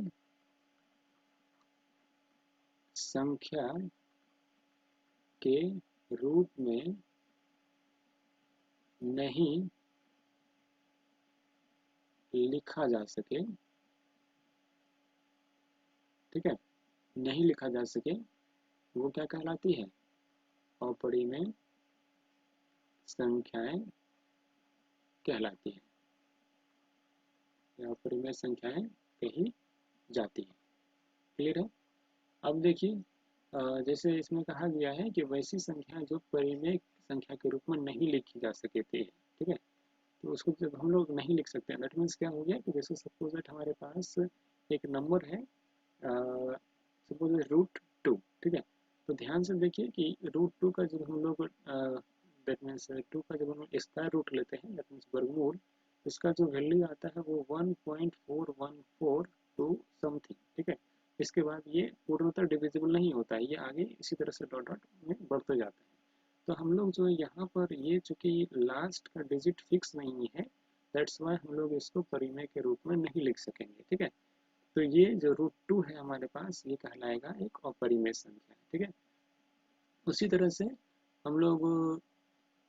संख्या के रूप में नहीं लिखा जा सके, ठीक है, नहीं लिखा जा सके, वो क्या कहलाती है, अपरिमेय संख्याएं कहलाती है, या अपरिमेय संख्याएं कही जाती है। क्लियर है। अब देखिए जैसे इसमें कहा गया है कि वैसी संख्या जो परिमेय संख्या के रूप में नहीं लिखी जा सके थे, ठीक है, तो उसको जब हम लोग नहीं लिख सकते हैं, दैट मीन्स क्या हो गया कि जैसे सपोज दैट हमारे पास एक नंबर है, सपोज √2, ठीक है, तो ध्यान से देखिए कि √2 का जब हम लोग दैट मीन्स 2 का जब हम लोग स्क्वायर रूट लेते हैं, दैट मीन्स वर्गमूल, इसका जो वैल्यू आता है वो 1.414 टू समथिंग, ठीक है। इसके बाद ये पूर्णतः डिविजिबल नहीं होता है, ये आगे इसी तरह से डॉट डॉट में बढ़ते जाता है। तो हम लोग जो यहाँ पर ये चूंकि लास्ट का डिजिट फिक्स नहीं है, दैट्स वाई हम लोग इसको परिमेय के रूप में नहीं लिख सकेंगे, ठीक है। तो ये जो √2 है हमारे पास, ये कहलाएगा एक अपरिमेय संख्या, ठीक है। उसी तरह से हम लोग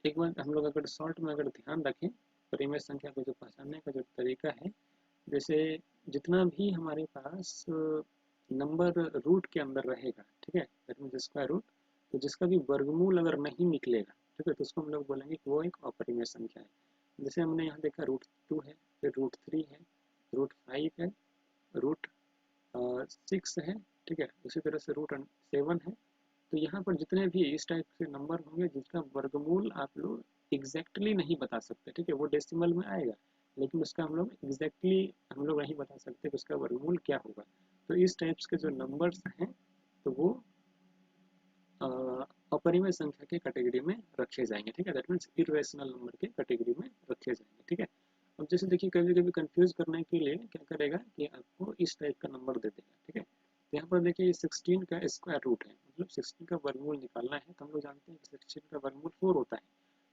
एक बार हम लोग अगर शॉर्ट में अगर ध्यान रखें, परिमेय संख्या को जो पहचानने का जो तरीका है, जैसे जितना भी हमारे पास नंबर रूट के अंदर रहेगा, ठीक है, दैट मीन्स स्क्वायर रूट, तो जिसका भी वर्गमूल अगर नहीं निकलेगा, ठीक है, तो उसको हम लोग बोलेंगे कि वो एक अपरिमेय संख्या है। जैसे हमने यहाँ देखा √2 है, फिर √3 है, √5 है, √6 है, ठीक है, उसी तरह से √7 है। तो यहाँ पर जितने भी इस टाइप के नंबर होंगे जिसका वर्गमूल आप लोग एग्जैक्टली नहीं बता सकते, ठीक है, वो डेसिमल में आएगा, लेकिन उसका हम लोग एग्जैक्टली हम लोग नहीं बता सकते कि उसका वर्गमूल क्या होगा। तो इस टाइप्स के जो नंबर्स हैं, तो वो अपरिमेय संख्या के कैटेगरी में रखे जाएंगे, ठीक है, दैट मीन्स इरेशनल नंबर के कैटेगरी में रखे जाएंगे, ठीक है। अब जैसे देखिए कभी कभी कंफ्यूज करने के लिए क्या करेगा कि आपको इस टाइप का नंबर दे देगा, ठीक है। तो यहाँ पर देखिए 16 का स्क्वायर रूट है, मतलब 16 का वर्गमूल निकालना है, तो हम लोग जानते हैं कि 16 का वर्गमूल 4 होता है।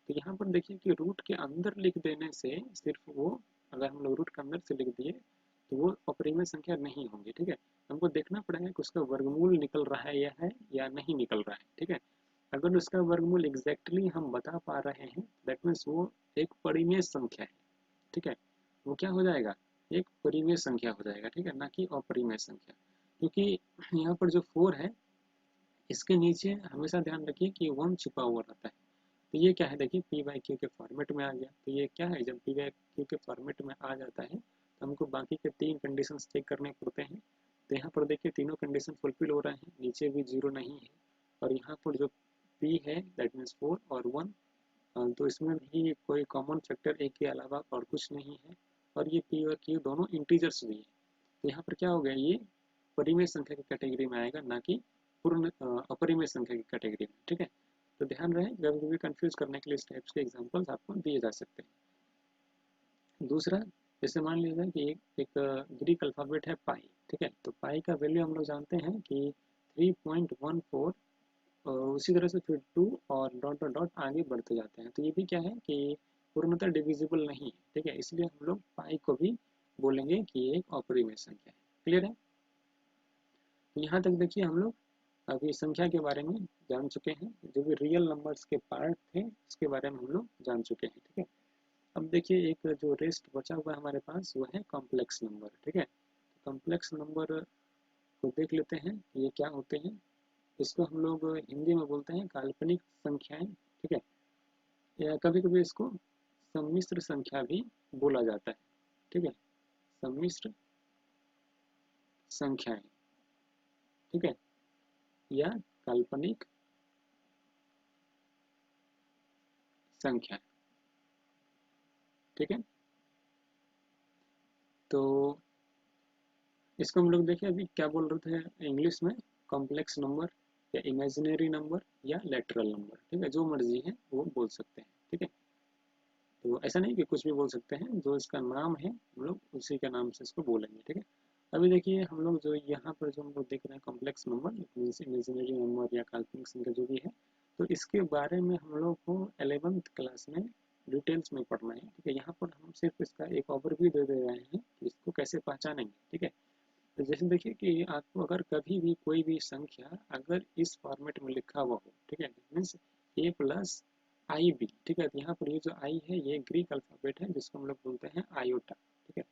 तो यहाँ पर देखिए कि रूट के अंदर लिख देने से सिर्फ वो, अगर हम लोग रूट के अंदर से लिख दिए तो वो अपरिमेय संख्या नहीं होंगी, ठीक है। हमको देखना पड़ेगा कि उसका वर्गमूल निकल रहा है या नहीं निकल रहा है, ठीक है। अगर उसका वर्गमूल एग्जैक्टली हम बता पा रहे हैं, दैट मीन्स वो एक परिमेय संख्या है, ठीक है। वो क्या हो जाएगा, एक परिमेय संख्या हो जाएगा, ठीक है, ना कि अपरिमेय संख्या। क्योंकि यहाँ पर जो 4 है, इसके नीचे हमेशा ध्यान रखिए कि 1 छुपा हुआ रहता है। तो ये क्या है, देखिए p/q के फॉर्मेट में आ गया। तो ये क्या है, जब p/q के फॉर्मेट में आ जाता है तो हमको बाकी के 3 कंडीशंस चेक करने पड़ते हैं। तो यहाँ पर देखिए तीनों कंडीशन फुलफिल हो रहे हैं, नीचे भी 0 नहीं है, और यहाँ पर जो p है दैट मीन्स 4 और 1, तो इसमें भी कोई कॉमन फैक्टर एक के अलावा और कुछ नहीं है, और ये p और q दोनों इंटीजर्स भी है। तो यहाँ पर क्या हो गया, ये परिमेय संख्या की कैटेगरी में आएगा, ना कि पूर्ण अपरिमेय संख्या की कैटेगरी में, ठीक है। तो ध्यान रहे, कभी भी कंफ्यूज करने के लिए इस टाइप्स के एग्जांपल्स आपको दिए जा सकते हैं। दूसरा, जैसे मान लीजिए कि एक ग्रीक अल्फाबेट है पाई, ठीक है। तो पाई का वैल्यू हम लोग जानते हैं कि 3.14, और उसी तरह से फिर 2 और डॉट डॉट डॉट आगे बढ़ते जाते हैं। तो ये भी क्या है कि पूर्णतः डिविजिबल नहीं है, ठीक है, इसलिए हम लोग पाई को भी बोलेंगे कि ये एक अपरिमेय संख्या है। क्लियर है। तो यहाँ तक देखिए हम लोग अभी संख्या के बारे में जान चुके हैं, जो भी रियल नंबर्स के पार्ट थे उसके बारे में हम लोग जान चुके हैं, ठीक है। अब देखिए एक जो रेस्ट बचा हुआ है हमारे पास, वो है कॉम्प्लेक्स नंबर, ठीक है। कॉम्प्लेक्स नंबर को देख लेते हैं कि ये क्या होते हैं। इसको हम लोग हिंदी में बोलते हैं काल्पनिक संख्याएं, ठीक है, या कभी कभी इसको सम्मिश्र संख्या भी बोला जाता है, ठीक है, सम्मिश्र संख्याएं, ठीक है, या काल्पनिक संख्या, ठीक है। तो इसको हम लोग देखें अभी क्या बोल रहे थे इंग्लिश में, कॉम्प्लेक्स नंबर या इमेजिनरी नंबर या लेटरल नंबर, ठीक है, जो मर्जी है वो बोल सकते हैं, ठीक है। तो ऐसा नहीं कि कुछ भी बोल सकते हैं, जो इसका नाम है हम लोग उसी के नाम से इसको बोलेंगे, ठीक है। अभी देखिए हम लोग जो यहाँ पर जो हम लोग देख रहे हैं कॉम्प्लेक्स नंबर इमेजिनरी नंबर या काल्पनिक संख्या जो भी है, तो इसके बारे में हम लोग को 11th क्लास में डिटेल्स में पढ़ना है, ठीक है। यहाँ पर हम सिर्फ इसका एक ओवरव्यू दे दे रहे हैं कि इसको कैसे पहचानेंगे, ठीक है। तो जैसे देखिए कि आपको अगर कभी भी कोई भी संख्या अगर इस फॉर्मेट में लिखा हुआ हो, ठीक है, मीन्स a+ib, ठीक है। तो यहाँ पर ये जो आई है ये ग्रीक अल्फाबेट है जिसको हम लोग बोलते हैं आयोटा, ठीक है।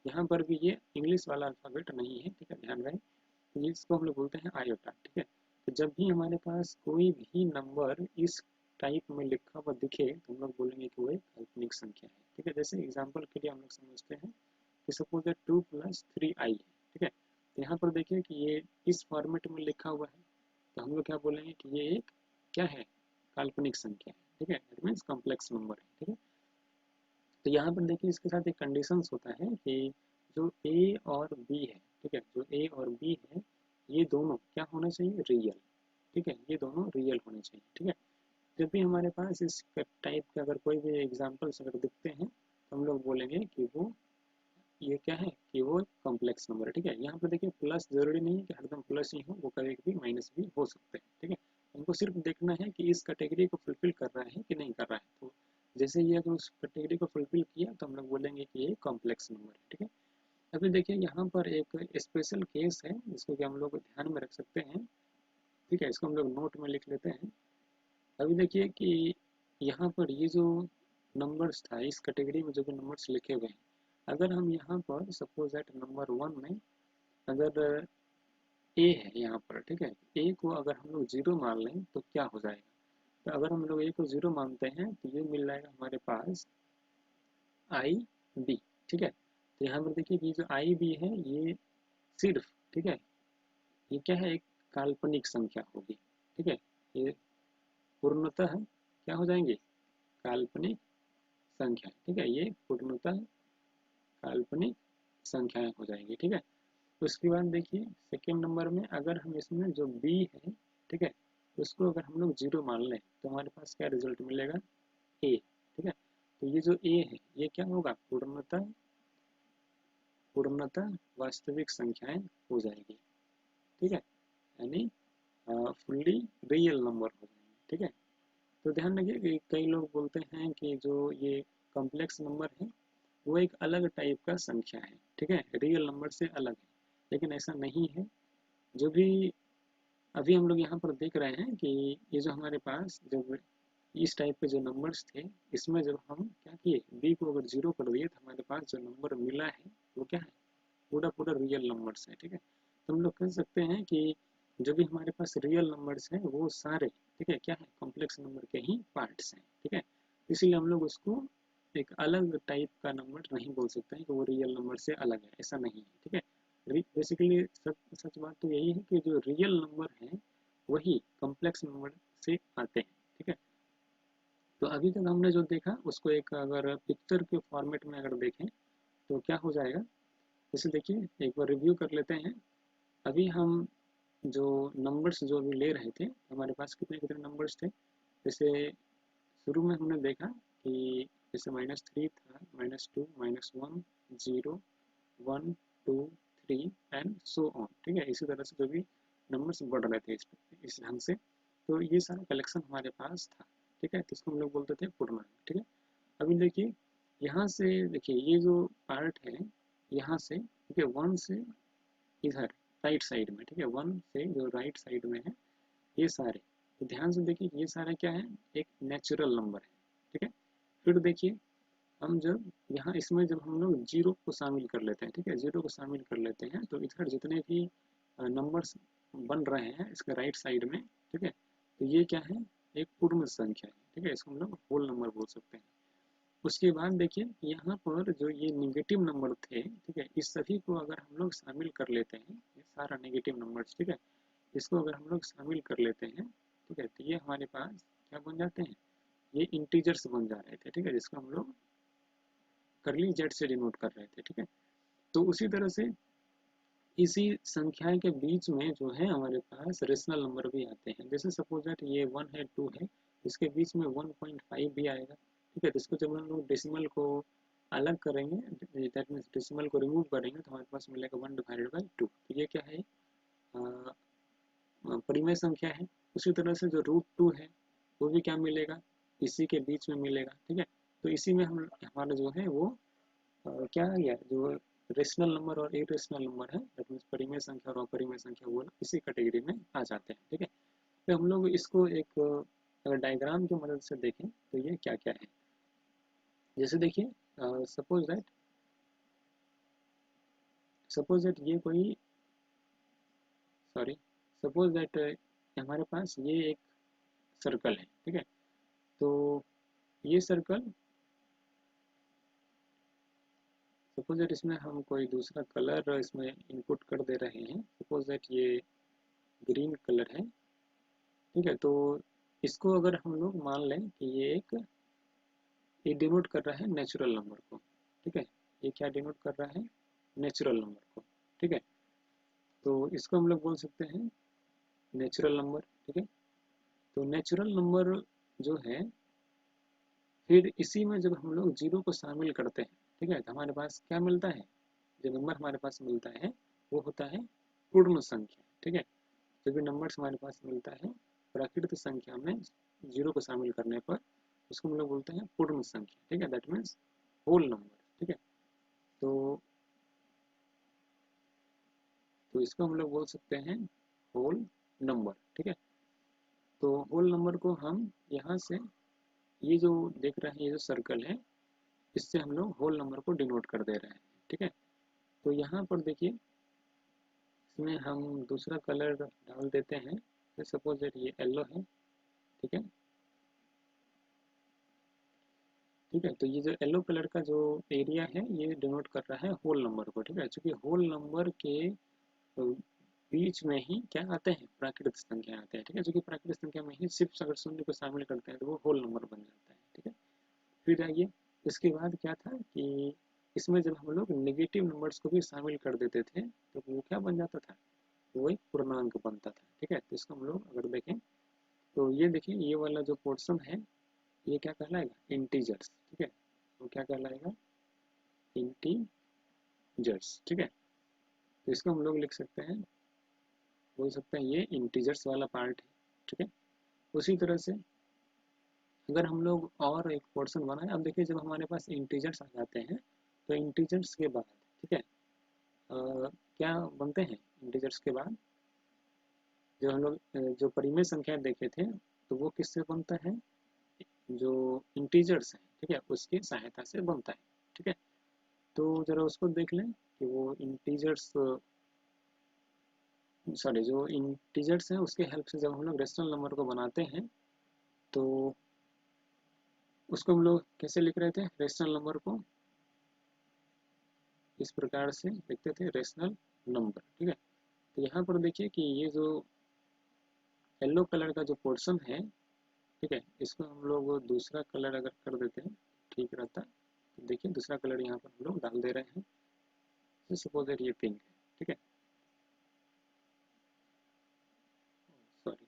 यहाँ पर भी ये इंग्लिश वाला अल्फाबेट नहीं है, ठीक है, ध्यान रहे। तो इसको हम लोग बोलते हैं आयोटा, ठीक है। तो जब भी हमारे पास कोई भी नंबर इस टाइप में लिखा हुआ दिखे तो हम लोग बोलेंगे कि वो एक काल्पनिक संख्या है, ठीक है। जैसे एग्जाम्पल के लिए हम लोग समझते हैं कि सपोज 2+3i है, ठीक है। तो यहाँ पर देखिए कि ये इस फॉर्मेट में लिखा हुआ है, तो हम लोग क्या बोलेंगे कि ये एक क्या है, काल्पनिक संख्या है, ठीक है, दैट मीन्स कॉम्प्लेक्स नंबर है, ठीक है। तो यहाँ पर देखिए इसके साथ एक कंडीशंस होता है कि जो ए और बी है, ठीक है, जो ए और बी है ये दोनों क्या होना चाहिए, रियल, ठीक है, ये दोनों रियल होने चाहिए, ठीक है। जब भी हमारे पास इस टाइप के अगर कोई भी एग्जाम्पल्स अगर दिखते हैं तो हम लोग बोलेंगे कि वो ये क्या है कि वो कॉम्प्लेक्स नंबर है। ठीक है, यहाँ पर देखिए प्लस जरूरी नहीं है कि हरदम प्लस ही हो, वो कभी कभी माइनस भी हो सकते हैं। ठीक है, हमको सिर्फ देखना है कि इस कैटेगरी को फुलफिल कर रहा है कि नहीं कर रहा है। तो जैसे ये अगर उस कैटेगरी को फुलफिल किया तो हम लोग बोलेंगे कि ये कॉम्प्लेक्स नंबर है। ठीक है, अभी देखिए यहाँ पर एक स्पेशल केस है जिसको कि हम लोग ध्यान में रख सकते हैं। ठीक है, इसको हम लोग नोट में लिख लेते हैं। अभी देखिए कि यहाँ पर ये जो नंबर्स था, इस कैटेगरी में जो भी नंबर्स लिखे हुए हैं, अगर हम यहाँ पर सपोज दैट नंबर 1 में अगर ए है यहाँ पर, ठीक है, ए को अगर हम लोग 0 मान लें तो क्या हो जाएगा। तो अगर हम लोग ए को 0 मानते हैं तो ये मिल जाएगा हमारे पास आई बी। ठीक है, तो यहाँ पर देखिए ये जो आई बी है ये सिर्फ, ठीक है, ये क्या है, एक काल्पनिक संख्या होगी। ठीक है, ये पूर्णतः क्या हो जाएंगे, काल्पनिक संख्या। ठीक है, ये पूर्णतः काल्पनिक संख्याएं हो जाएंगी। ठीक है, उसके बाद देखिए सेकेंड नंबर में अगर हम इसमें जो बी है, ठीक है, उसको अगर हम लोग 0 मान लें तो हमारे पास क्या रिजल्ट मिलेगा, ए। ठीक है, तो ये जो ए है ये क्या होगा, पूर्णतः पूर्णतः वास्तविक संख्याएं हो जाएगी। ठीक है, यानी फुल्ली रियल नंबर हो जाएंगे। ठीक है, तो ध्यान रखिए कि कई लोग बोलते हैं कि जो ये कॉम्प्लेक्स नंबर है वो एक अलग टाइप का संख्या है। ठीक है, रियल नंबर से अलग है, लेकिन ऐसा नहीं है। जो भी अभी हम लोग यहाँ पर देख रहे हैं कि ये जो हमारे पास जब इस टाइप के जो नंबर्स थे, इसमें जब हम क्या किए, बी को अगर 0 कर दिए तो हमारे पास जो नंबर मिला है वो क्या है, पूरा पूरा रियल नंबर्स है। ठीक है, तो हम लोग कह सकते हैं कि जो भी हमारे पास रियल नंबर्स हैं वो सारे, ठीक है, क्या है, कॉम्प्लेक्स नंबर के ही पार्ट्स हैं। ठीक है, इसीलिए हम लोग उसको एक अलग टाइप का नंबर नहीं बोल सकते हैं कि वो रियल नंबर से अलग है, ऐसा नहीं है। ठीक है, बेसिकली सच सच बात तो यही है कि जो रियल नंबर है वही कॉम्प्लेक्स नंबर से आते हैं। ठीक है, तो अभी तक हमने जो देखा उसको एक अगर पिक्चर के फॉर्मेट में अगर देखें तो क्या हो जाएगा, जैसे देखिए एक बार रिव्यू कर लेते हैं। अभी हम जो नंबर्स जो अभी ले रहे थे, हमारे पास कितने कितने नंबर्स थे। जैसे शुरू में हमने देखा कि जैसे -3 था, -2, -1, 0, 1, 2, 3 एंड सो ऑन। ठीक है, इसी तरह से जो भी नंबर्स बढ़ रहे थे इस ढंग से, तो ये सारा कलेक्शन हमारे पास था। ठीक है, तो इसको हम लोग बोलते थे पूर्णांक। ठीक है, अभी देखिए यहाँ से देखिए ये जो पार्ट है, यहाँ से ठीक है, 1 से इधर राइट साइड में, ठीक है, 1 से जो राइट साइड में है ये सारे, तो ध्यान से देखिए ये सारा क्या है, एक नेचुरल नंबर है। ठीक है, फिर देखिए हम जब यहाँ इसमें जब हम लोग 0 को शामिल कर लेते हैं, ठीक है, 0 को शामिल कर लेते हैं तो इधर जितने भी नंबर्स बन रहे हैं इसके राइट साइड में, ठीक है, तो ये क्या है, एक पूर्ण संख्या है। ठीक है, इसको हम लोग होल नंबर बोल सकते हैं। उसके बाद देखिए यहाँ पर जो ये निगेटिव नंबर थे, ठीक है, इस सभी को अगर हम लोग शामिल कर लेते हैं, ये सारा नेगेटिव नंबर्स, ठीक है, इसको अगर हम लोग शामिल कर लेते हैं, ठीक है, तो ये हमारे पास क्या बन जाते हैं, ये इंटीजर्स बन जा रहे थे। ठीक है, जिसको हम लोग करली जेड से डिनोट कर रहे थे। ठीक है, तो उसी तरह से इसी संख्या के बीच में जो है हमारे पास रेशनल नंबर भी आते हैं। जैसे सपोज दैट ये 1 है, 2 है, इसके बीच में 1.5 भी आएगा। ठीक है, तो इसको जब हम लोग डेसिमल को अलग करेंगे, दैट मीन्स डेसिमल को रिमूव करेंगे तो हमारे पास मिलेगा 1/2। तो ये क्या है, परिमेय संख्या है। उसी तरह से जो √2 है वो भी क्या मिलेगा, इसी के बीच में मिलेगा। ठीक है, तो इसी में हम हमारा जो है वो क्या आ गया, जो रेशनल नंबर और इरेशनल नंबर है, दैट मीन्स परिमेय संख्या और अपरिमेय संख्या, वो इसी कैटेगरी में आ जाते हैं। ठीक है, तो हम लोग इसको एक अगर डायग्राम की मदद से देखें तो ये क्या क्या है, जैसे देखिए सपोज दैट ये कोई सॉरी सपोज दैट हमारे पास ये एक सर्कल है। ठीक है, तो ये सर्कल सपोज दैट इसमें हम कोई दूसरा कलर इसमें इनपुट कर दे रहे हैं, सपोज दैट ये ग्रीन कलर है। ठीक है, तो इसको अगर हम लोग मान लें कि ये डिनोट कर रहा है नेचुरल नंबर को। ठीक है, ये क्या डिनोट कर रहा है, नेचुरल नंबर को। ठीक है, तो इसको हम लोग बोल सकते हैं नेचुरल नंबर। ठीक है, तो नेचुरल नंबर जो है, फिर इसी में जब हम लोग 0 को शामिल करते हैं, ठीक है, तो हमारे पास क्या मिलता है, जो नंबर हमारे पास मिलता है वो होता है पूर्ण संख्या, ठीक है। जो भी नंबर्स हमारे पास मिलता है प्राकृत संख्या में जीरो को शामिल करने पर उसको हम लोग बोलते हैं पूर्ण संख्या, ठीक है, दैट मीन्स होल नंबर, ठीक है। तो इसको हम लोग बोल सकते हैं होल नंबर, ठीक है। तो होल नंबर को हम यहाँ से ये जो देख रहे हैं ये जो सर्कल है इससे हम लोग होल नंबर को डिनोट कर दे रहे हैं, ठीक है। तो यहाँ पर देखिए इसमें हम दूसरा कलर डाल देते हैं, सपोज दैट ये येलो है, ठीक है। ठीक है, तो ये जो येलो कलर का जो एरिया है ये डिनोट कर रहा है होल नंबर को, ठीक है। चूंकि होल नंबर के बीच में ही क्या आते हैं प्राकृत संख्या आते हैं, ठीक है। चूंकि प्राकृत संख्या में ही सिर्फ अगर शून्य को शामिल करते हैं तो वो होल नंबर बन जाता है, ठीक है। फिर आइए इसके बाद क्या था कि इसमें जब हम लोग नेगेटिव नंबर्स को भी शामिल कर देते थे तो वो क्या बन जाता था, वो एक पूर्णांक बनता था, ठीक है। तो इसको हम लोग अगर देखें तो ये देखिए ये वाला जो पोर्शन है ये क्या कहलाएगा इंटीजर्स, ठीक है। वो क्या कहलाएगा इंटीजर्स, ठीक है। तो इसको हम लोग लिख सकते हैं, बोल सकते हैं ये इंटीजर्स वाला पार्ट है, ठीक है। उसी तरह से अगर हम लोग और एक पोर्शन बनाए, अब देखिए जब हमारे पास इंटीजर्स आ जाते हैं तो इंटीजर्स के बाद, ठीक है, क्या बनते हैं इंटीजर्स के बाद जो हम लोग जो परिमेय संख्या देखे थे तो वो किससे बनता है, जो इंटीजर्स है, ठीक है, उसकी सहायता से बनता है, ठीक है। तो जरा उसको देख लें कि वो इंटीजर्स सॉरी जो इंटीजर्स हैं उसके हेल्प से जब हम लोग रेशनल नंबर को बनाते हैं तो उसको हम लोग कैसे लिख रहे थे, रेशनल नंबर को इस प्रकार से लिखते थे रेशनल नंबर, ठीक है। तो यहाँ पर देखिए कि ये जो येलो कलर का जो पोर्शन है, ठीक है, इसको हम लोग दूसरा कलर अगर कर देते हैं ठीक रहता। तो देखिए दूसरा कलर यहाँ पर हम लोग डाल दे रहे हैं, सपोज दैट ये पिंक है, ठीक है, सॉरी।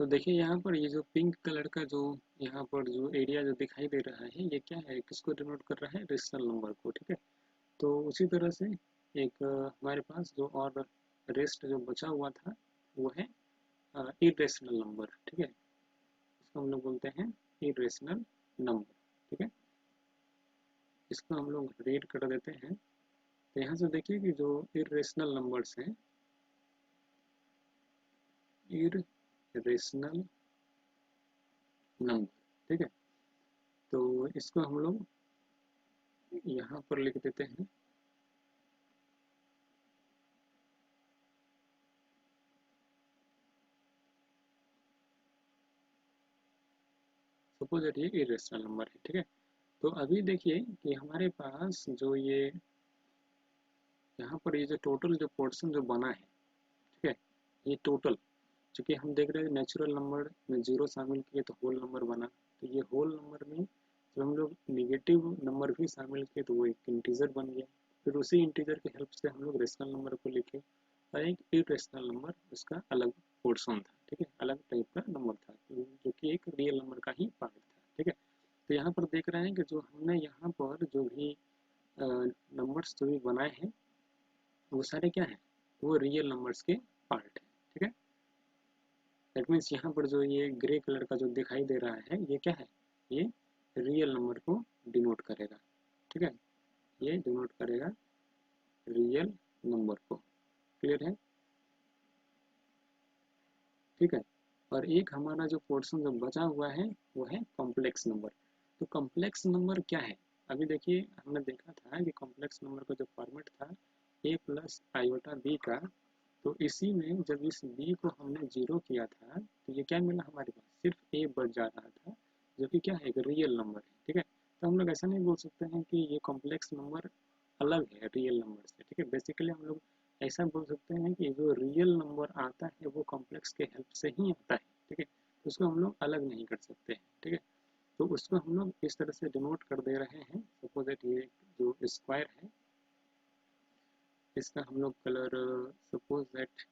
तो देखिए यहाँ पर ये जो पिंक कलर का जो यहाँ पर जो एरिया जो दिखाई दे रहा है ये क्या है, किसको डिनोट कर रहा है, रेशनल नंबर को, ठीक है। तो उसी तरह से एक हमारे पास जो और रेस्ट जो बचा हुआ था वो है इरेशनल नंबर, ठीक है। इसको हम लोग बोलते हैं इरेशनल नंबर, ठीक है। इसको हम लोग रीड कर देते हैं। तो यहाँ से देखिए कि जो इरेशनल नंबर्स हैं, इरेशनल नंबर, ठीक है। तो इसको हम लोग यहाँ पर लिख देते हैं, सपोज दैट ये इरेशनल नंबर है, ठीक है। तो अभी देखिए कि हमारे पास जो ये यहाँ पर ये जो टोटल जो पोर्शन जो बना है, ठीक है, ये टोटल चूंकि हम देख रहे हैं नेचुरल नंबर में जीरो शामिल किए तो होल नंबर बना, तो ये होल नंबर में जब हम लोग निगेटिव नंबर भी शामिल किए तो वो एक इंटीजर बन गया। फिर उसी इंटीजर की हेल्प से हम लोग रेशनल नंबर को लिखे और एक इरेशनल नंबर उसका अलग पोर्शन था, ठीक है, अलग टाइप का नंबर था जो कि एक रियल नंबर का ही पार्ट था, ठीक है। तो यहाँ पर देख रहे हैं कि जो हमने यहाँ पर जो भी नंबर्स जो भी बनाए हैं वो सारे क्या हैं, वो रियल नंबर्स के पार्ट है, ठीक है। दैट मीन्स यहाँ पर जो ये ग्रे कलर का जो दिखाई दे रहा है ये क्या है, ये रियल नंबर को डिनोट करेगा, ठीक है, ये डिनोट करेगा रियल नंबर को, क्लियर है, ठीक है। और एक हमारा जो पोर्शन जो बचा हुआ है वो है कॉम्प्लेक्स नंबर। तो कॉम्प्लेक्स नंबर क्या है, अभी देखिए हमने देखा था कि कॉम्प्लेक्स नंबर का जो फॉर्मेट था ए प्लस आयोटा बी का, तो इसी में जब इस b को हमने जीरो किया था तो ये क्या मिला हमारे पास, सिर्फ a बच जा रहा था जो कि क्या है एक रियल नंबर है, ठीक है। तो हम लोग ऐसा नहीं बोल सकते हैं कि ये कॉम्प्लेक्स नंबर अलग है रियल नंबर से, ठीक है। बेसिकली हम लोग ऐसा बोल सकते हैं कि जो रियल नंबर आता है वो कॉम्प्लेक्स के हेल्प से ही आता है, ठीक है। तो उसको हम लोग अलग नहीं कर सकते हैं, ठीक है। तो उसको हम लोग इस तरह से डिनोट कर दे रहे हैं, सपोज दैट ये जो स्क्वायर है इसका हम लोग कलर सपोज दैट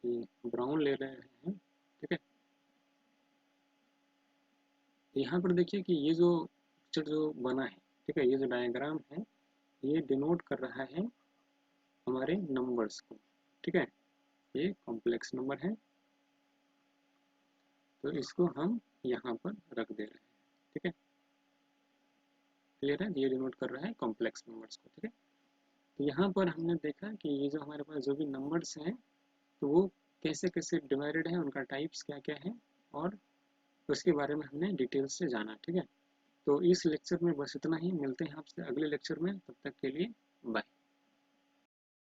ये ब्राउन ले रहे हैं, ठीक है। यहाँ पर देखिए कि ये जो पिक्चर जो बना है, ठीक है, ये जो डायग्राम है ये डिनोट कर रहा है हमारे नंबर्स को, ठीक है। ये कॉम्प्लेक्स नंबर है, तो इसको हम यहाँ पर रख दे रहे हैं, ठीक है। क्लियर है, ये डिनोट कर रहा है कॉम्प्लेक्स नंबर्स को, ठीक है। तो यहाँ पर हमने देखा कि ये जो हमारे पास जो भी नंबर्स हैं तो वो कैसे कैसे डिवाइडेड है, उनका टाइप्स क्या क्या है, और उसके बारे में हमने डिटेल से जाना, ठीक है। तो इस लेक्चर में बस इतना ही, मिलते हैं आपसे अगले लेक्चर में, तब तक के लिए बाय।